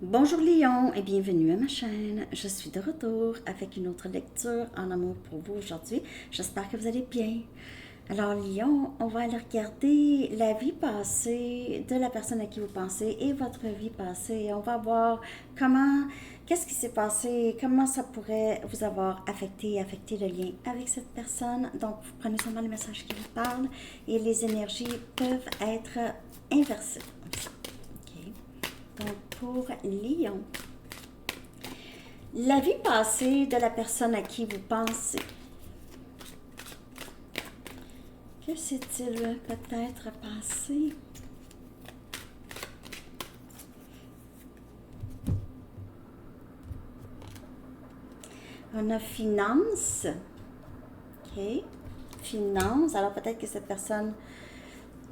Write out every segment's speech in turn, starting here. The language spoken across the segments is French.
Bonjour Lyon et bienvenue à ma chaîne. Je suis de retour avec une autre lecture en amour pour vous aujourd'hui. J'espère que vous allez bien. Alors Lyon, on va aller regarder la vie passée de la personne à qui vous pensez et votre vie passée. On va voir qu'est-ce qui s'est passé, comment ça pourrait vous avoir affecté le lien avec cette personne. Donc vous prenez seulement les messages qui vous parlent et les énergies peuvent être inversées. Ok. Donc, pour Lion, la vie passée de la personne à qui vous pensez. Que s'est-il peut-être passé? On a finance. OK. Finance. Alors, peut-être que cette personne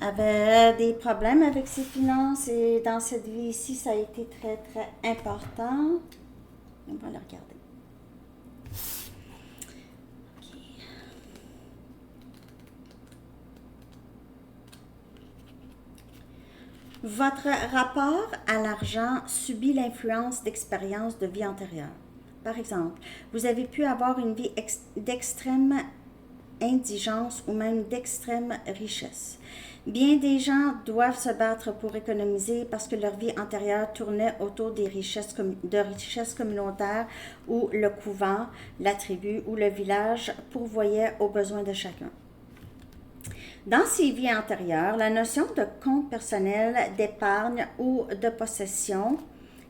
avait des problèmes avec ses finances et dans cette vie ici, ça a été très, très important. On va le regarder. OK. Votre rapport à l'argent subit l'influence d'expériences de vie antérieure. Par exemple, vous avez pu avoir une vie d'extrême indigence ou même d'extrême richesse. Bien des gens doivent se battre pour économiser parce que leur vie antérieure tournait autour des richesses communautaires où le couvent, la tribu ou le village pourvoyait aux besoins de chacun. Dans ces vies antérieures, la notion de compte personnel, d'épargne ou de possession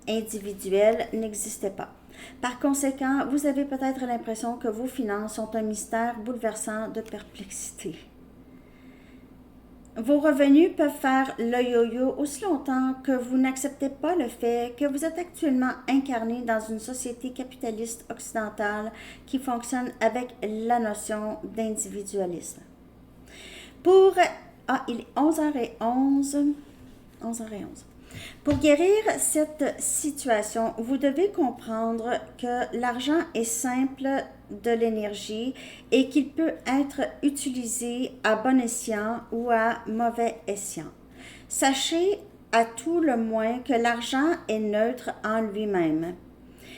individuelle n'existait pas. Par conséquent, vous avez peut-être l'impression que vos finances sont un mystère bouleversant de perplexité. Vos revenus peuvent faire le yo-yo aussi longtemps que vous n'acceptez pas le fait que vous êtes actuellement incarné dans une société capitaliste occidentale qui fonctionne avec la notion d'individualisme. Il est 11h11. 11h11. Pour guérir cette situation, vous devez comprendre que l'argent est simple de l'énergie et qu'il peut être utilisé à bon escient ou à mauvais escient. Sachez à tout le moins que l'argent est neutre en lui-même.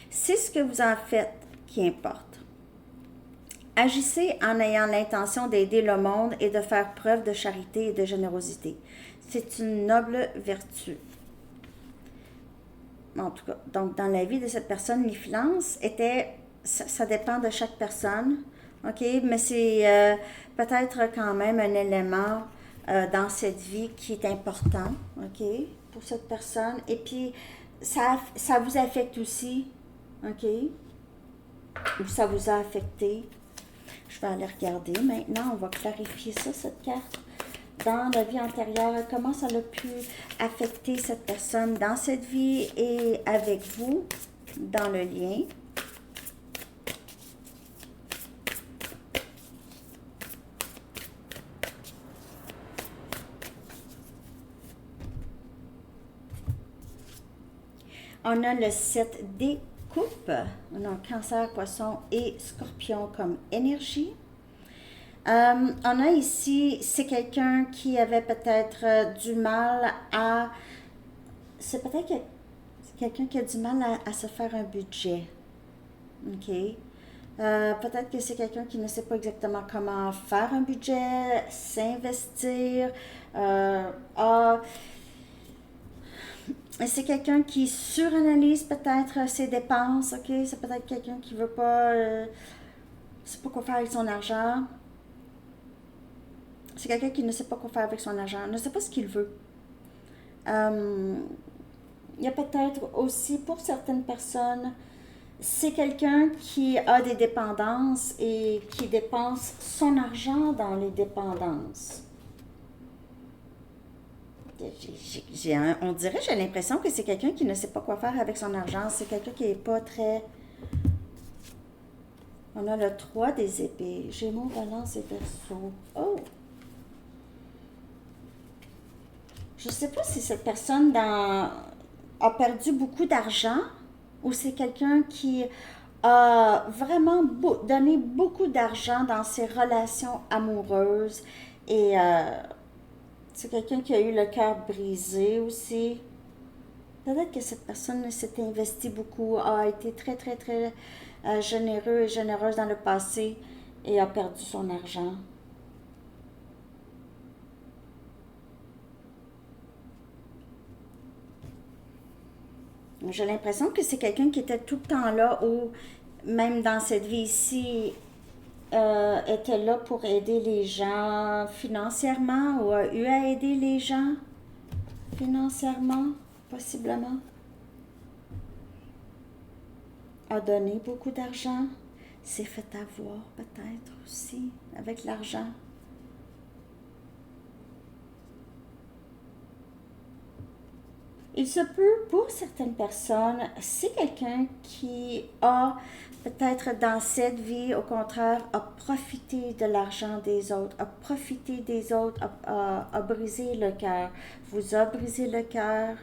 C'est ce que vous en faites qui importe. Agissez en ayant l'intention d'aider le monde et de faire preuve de charité et de générosité. C'est une noble vertu. En tout cas, donc dans la vie de cette personne, les finances ça dépend de chaque personne, ok, mais c'est peut-être quand même un élément dans cette vie qui est important, ok, pour cette personne. Et puis, ça vous affecte aussi, ok, ou ça vous a affecté. Je vais aller regarder maintenant, on va clarifier ça, cette carte. Dans la vie antérieure, comment ça a pu affecter cette personne dans cette vie et avec vous dans le lien. On a le 7 des coupes. On a cancer, poisson et scorpion comme énergie. On a ici, c'est quelqu'un qui avait peut-être du mal à... C'est peut-être quelqu'un qui a du mal à se faire un budget. OK? Peut-être que c'est quelqu'un qui ne sait pas exactement comment faire un budget, s'investir. C'est quelqu'un qui suranalyse peut-être ses dépenses. OK? C'est peut-être quelqu'un qui veut pas... sait pas quoi faire avec son argent. C'est quelqu'un qui ne sait pas quoi faire avec son argent, ne sait pas ce qu'il veut. Il y a peut-être aussi, pour certaines personnes, c'est quelqu'un qui a des dépendances et qui dépense son argent dans les dépendances. On dirait, j'ai l'impression que c'est quelqu'un qui ne sait pas quoi faire avec son argent. C'est quelqu'un qui n'est pas très... On a le 3 des épées. Gémeaux, Balance et Verseau. Oh! Je ne sais pas si cette personne a perdu beaucoup d'argent ou c'est quelqu'un qui a vraiment donné beaucoup d'argent dans ses relations amoureuses et c'est quelqu'un qui a eu le cœur brisé aussi. Peut-être que cette personne s'est investie beaucoup, a été très, très, très généreux et généreuse dans le passé et a perdu son argent. J'ai l'impression que c'est quelqu'un qui était tout le temps là ou même dans cette vie-ci était là pour aider les gens financièrement ou a eu à aider les gens financièrement, possiblement. A donné beaucoup d'argent, s'est fait avoir peut-être aussi avec l'argent. Il se peut, pour certaines personnes, c'est quelqu'un qui a peut-être dans cette vie, au contraire, a profité de l'argent des autres, a profité des autres, a brisé le cœur, vous a brisé le cœur.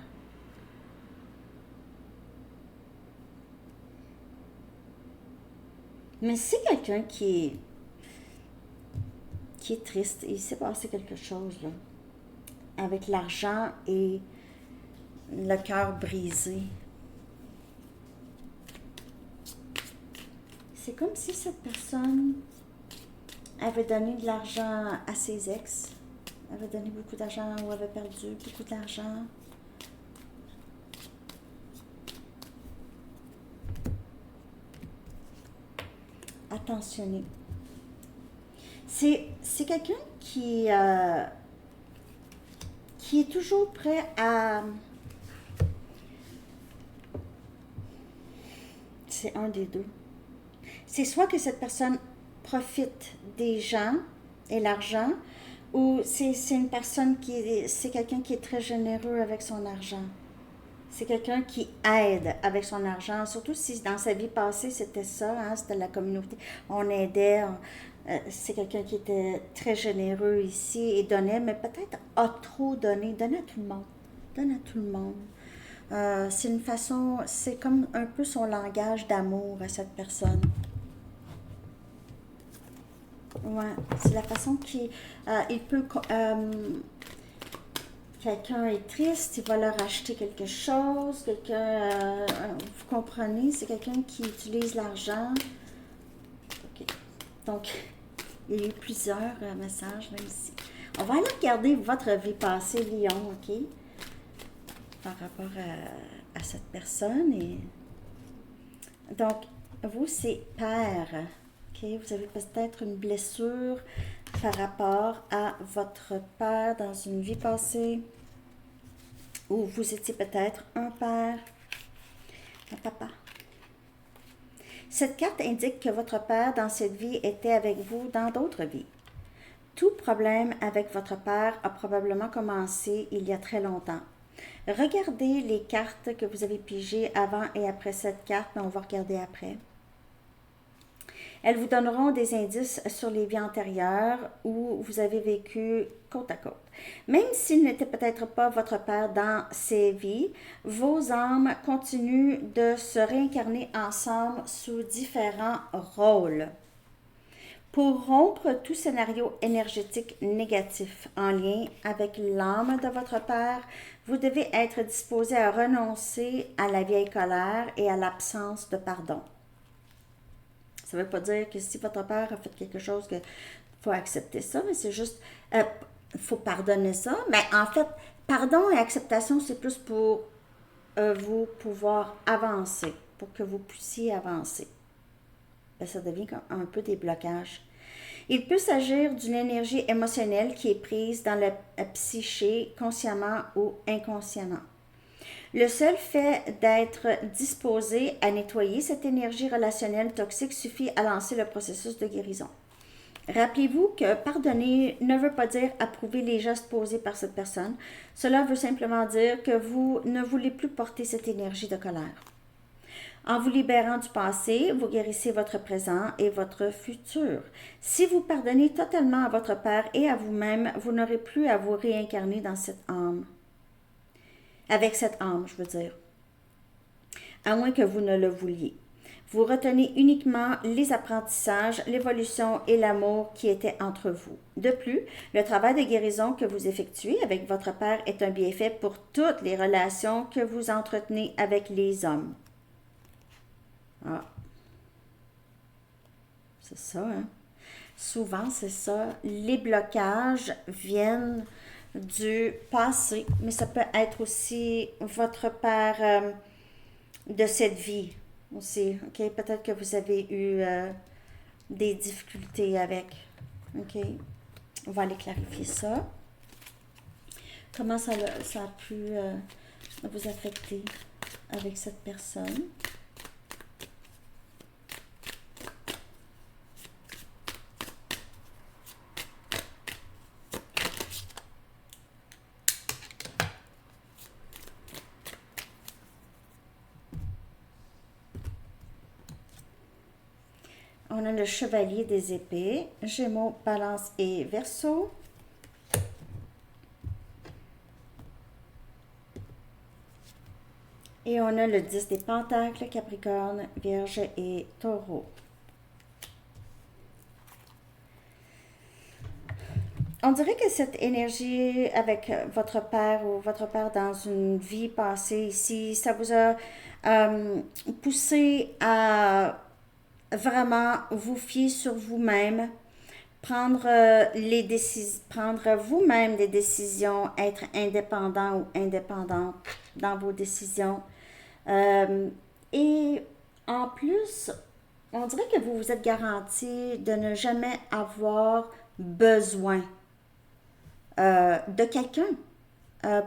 Mais c'est quelqu'un qui est triste. Il s'est passé quelque chose là, avec l'argent et le cœur brisé. C'est comme si cette personne avait donné de l'argent à ses ex, avait donné beaucoup d'argent ou avait perdu beaucoup d'argent. Attentionnez. C'est quelqu'un qui est toujours prêt à... C'est un des deux. C'est soit que cette personne profite des gens et l'argent, ou c'est une personne c'est quelqu'un qui est très généreux avec son argent. C'est quelqu'un qui aide avec son argent, surtout si dans sa vie passée c'était ça, hein, c'était la communauté. On aidait, c'est quelqu'un qui était très généreux ici et donnait, mais peut-être a trop donné, donne à tout le monde. Donne à tout le monde. C'est une façon, c'est comme un peu son langage d'amour à cette personne. Ouais, c'est la façon qu'il il peut. Quelqu'un est triste, il va leur acheter quelque chose. Vous comprenez, c'est quelqu'un qui utilise l'argent. Ok. Donc, il y a eu plusieurs messages là ici. On va aller regarder votre vie passée, Lion, ok, par rapport à cette personne. Et donc, vous, c'est père. Ok, vous avez peut-être une blessure par rapport à votre père dans une vie passée, ou vous étiez peut-être un père, un papa. Cette carte indique que votre père dans cette vie était avec vous dans d'autres vies. Tout problème avec votre père a probablement commencé il y a très longtemps. Regardez les cartes que vous avez pigées avant et après cette carte, mais on va regarder après. Elles vous donneront des indices sur les vies antérieures où vous avez vécu côte à côte. Même s'il n'était peut-être pas votre père dans ces vies, vos âmes continuent de se réincarner ensemble sous différents rôles. Pour rompre tout scénario énergétique négatif en lien avec l'âme de votre père, vous devez être disposé à renoncer à la vieille colère et à l'absence de pardon. Ça ne veut pas dire que si votre père a fait quelque chose, qu'il faut accepter ça, mais c'est juste, faut pardonner ça. Mais en fait, pardon et acceptation, c'est plus pour vous pouvoir avancer, pour que vous puissiez avancer. Ben, ça devient comme un peu des blocages. Il peut s'agir d'une énergie émotionnelle qui est prise dans la psyché, consciemment ou inconsciemment. Le seul fait d'être disposé à nettoyer cette énergie relationnelle toxique suffit à lancer le processus de guérison. Rappelez-vous que pardonner ne veut pas dire approuver les gestes posés par cette personne. Cela veut simplement dire que vous ne voulez plus porter cette énergie de colère. En vous libérant du passé, vous guérissez votre présent et votre futur. Si vous pardonnez totalement à votre père et à vous-même, vous n'aurez plus à vous réincarner dans cette âme. Avec cette âme, je veux dire. À moins que vous ne le vouliez. Vous retenez uniquement les apprentissages, l'évolution et l'amour qui étaient entre vous. De plus, le travail de guérison que vous effectuez avec votre père est un bienfait pour toutes les relations que vous entretenez avec les hommes. Ah, c'est ça, hein? Souvent, c'est ça. Les blocages viennent du passé, mais ça peut être aussi votre père de cette vie aussi. OK? Peut-être que vous avez eu des difficultés avec. OK? On va aller clarifier ça. Comment ça a pu vous affecter avec cette personne? On a le chevalier des épées, Gémeaux, Balance et Verseau. Et on a le 10 des Pentacles, Capricorne, Vierge et Taureau. On dirait que cette énergie avec votre père ou votre père dans une vie passée ici, ça vous a poussé à vraiment vous fier sur vous-même, prendre prendre vous-même des décisions, être indépendant ou indépendante dans vos décisions. Et en plus, on dirait que vous vous êtes garanti de ne jamais avoir besoin de quelqu'un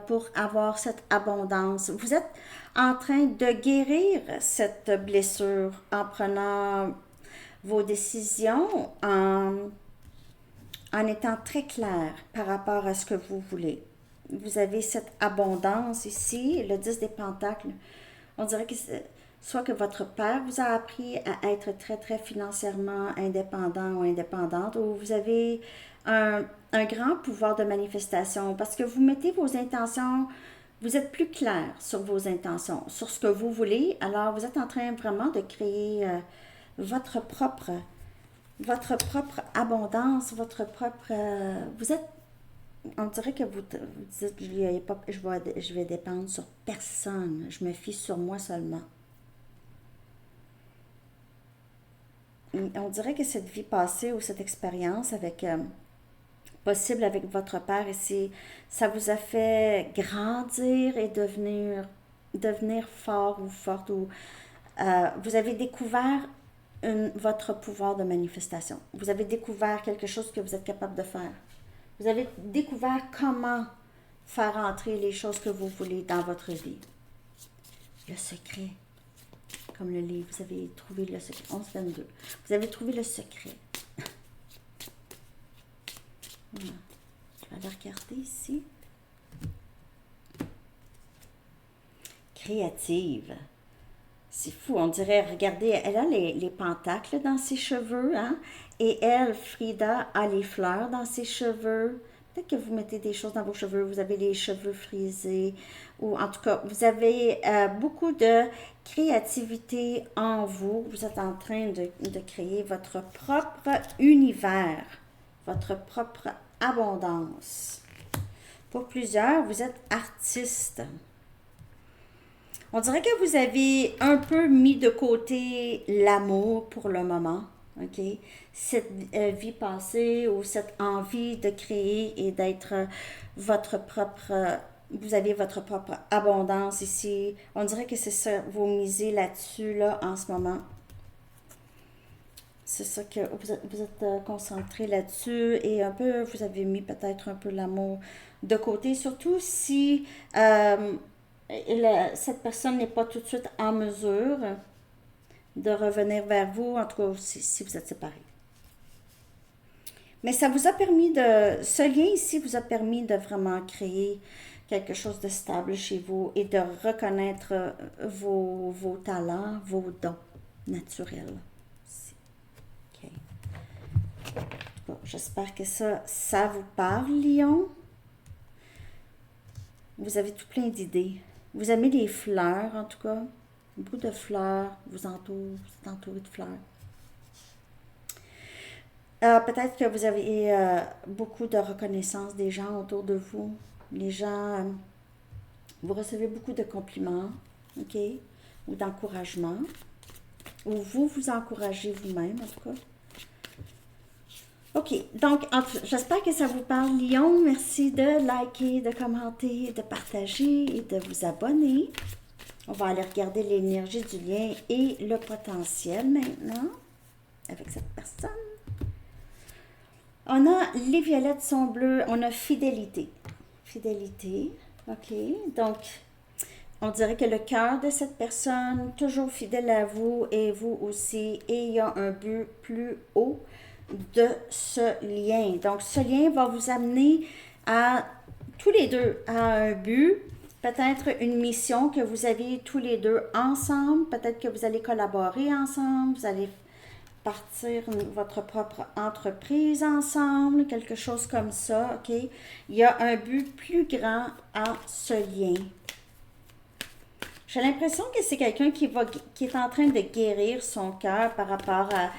pour avoir cette abondance. Vous êtes en train de guérir cette blessure en prenant vos décisions, en étant très clair par rapport à ce que vous voulez. Vous avez cette abondance ici, le 10 des Pentacles. On dirait que soit que votre père vous a appris à être très, très financièrement indépendant ou indépendante, ou vous avez un grand pouvoir de manifestation parce que vous mettez vos intentions, vous êtes plus clair sur vos intentions, sur ce que vous voulez. Alors, vous êtes en train vraiment de créer votre propre abondance, votre propre... vous êtes... On dirait que vous dites, je vais dépendre sur personne, je me fie sur moi seulement. On dirait que cette vie passée ou cette expérience avec possible avec votre père ici, ça vous a fait grandir et devenir fort ou forte, ou vous avez découvert votre pouvoir de manifestation. Vous avez découvert quelque chose que vous êtes capable de faire. Vous avez découvert comment faire entrer les choses que vous voulez dans votre vie. Le secret. Comme le livre, vous avez trouvé le secret. 11-22. Vous avez trouvé le secret. Voilà. Je vais aller regarder ici. Créative. C'est fou, on dirait, regardez, elle a les pentacles dans ses cheveux, hein? Et elle, Frida, a les fleurs dans ses cheveux. Peut-être que vous mettez des choses dans vos cheveux, vous avez les cheveux frisés, ou en tout cas, vous avez beaucoup de créativité en vous. Vous êtes en train de créer votre propre univers, votre propre abondance. Pour plusieurs, vous êtes artiste. On dirait que vous avez un peu mis de côté l'amour pour le moment, ok? Cette vie passée ou cette envie de créer et d'être votre propre... vous avez votre propre abondance ici. On dirait que c'est ça, vous misez là-dessus, là, en ce moment. C'est ça que vous êtes concentré là-dessus et un peu, vous avez mis peut-être un peu l'amour de côté, surtout si... cette personne n'est pas tout de suite en mesure de revenir vers vous, en tout cas si vous êtes séparés. Mais ça vous a permis ce lien ici vous a permis de vraiment créer quelque chose de stable chez vous et de reconnaître vos talents, vos dons naturels. Okay. Bon, j'espère que ça vous parle, Lion. Vous avez tout plein d'idées. Vous aimez les fleurs, en tout cas. Beaucoup de fleurs vous entourent, vous êtes entouré de fleurs. Peut-être que vous avez beaucoup de reconnaissance des gens autour de vous. Les gens, vous recevez beaucoup de compliments, ok, ou d'encouragement, ou vous vous encouragez vous-même, en tout cas. Ok, donc j'espère que ça vous parle, Lion. Merci de liker, de commenter, de partager et de vous abonner. On va aller regarder l'énergie du lien et le potentiel maintenant avec cette personne. On a les violettes sont bleues, on a fidélité. Fidélité, ok. Donc, on dirait que le cœur de cette personne, toujours fidèle à vous et vous aussi, et il y a un but plus haut de ce lien. Donc, ce lien va vous amener à tous les deux à un but, peut-être une mission que vous avez tous les deux ensemble, peut-être que vous allez collaborer ensemble, vous allez partir votre propre entreprise ensemble, quelque chose comme ça, ok? Il y a un but plus grand à ce lien. J'ai l'impression que c'est quelqu'un qui est en train de guérir son cœur par rapport à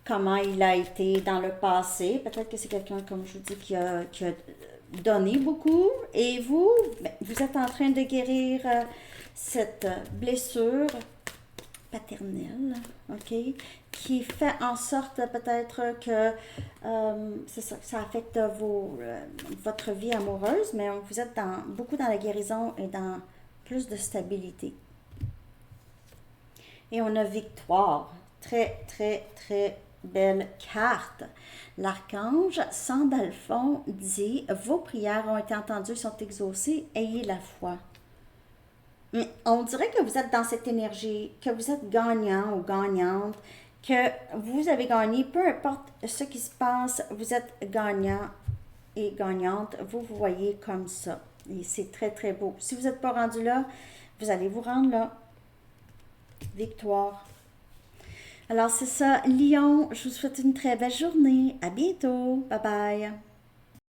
comment il a été dans le passé. Peut-être que c'est quelqu'un, comme je vous dis, qui a donné beaucoup. Et vous, vous êtes en train de guérir cette blessure paternelle, ok, qui fait en sorte peut-être que ça affecte votre vie amoureuse, mais vous êtes beaucoup dans la guérison et dans plus de stabilité. Et on a victoire. Très, très, très belle carte. L'archange Sandalphon dit « Vos prières ont été entendues, sont exaucées, ayez la foi ». On dirait que vous êtes dans cette énergie, que vous êtes gagnant ou gagnante, que vous avez gagné, peu importe ce qui se passe, vous êtes gagnant et gagnante, vous vous voyez comme ça. Et c'est très, très beau. Si vous n'êtes pas rendu là, vous allez vous rendre là. Victoire. Alors, c'est ça, Lion. Je vous souhaite une très belle journée. À bientôt. Bye bye.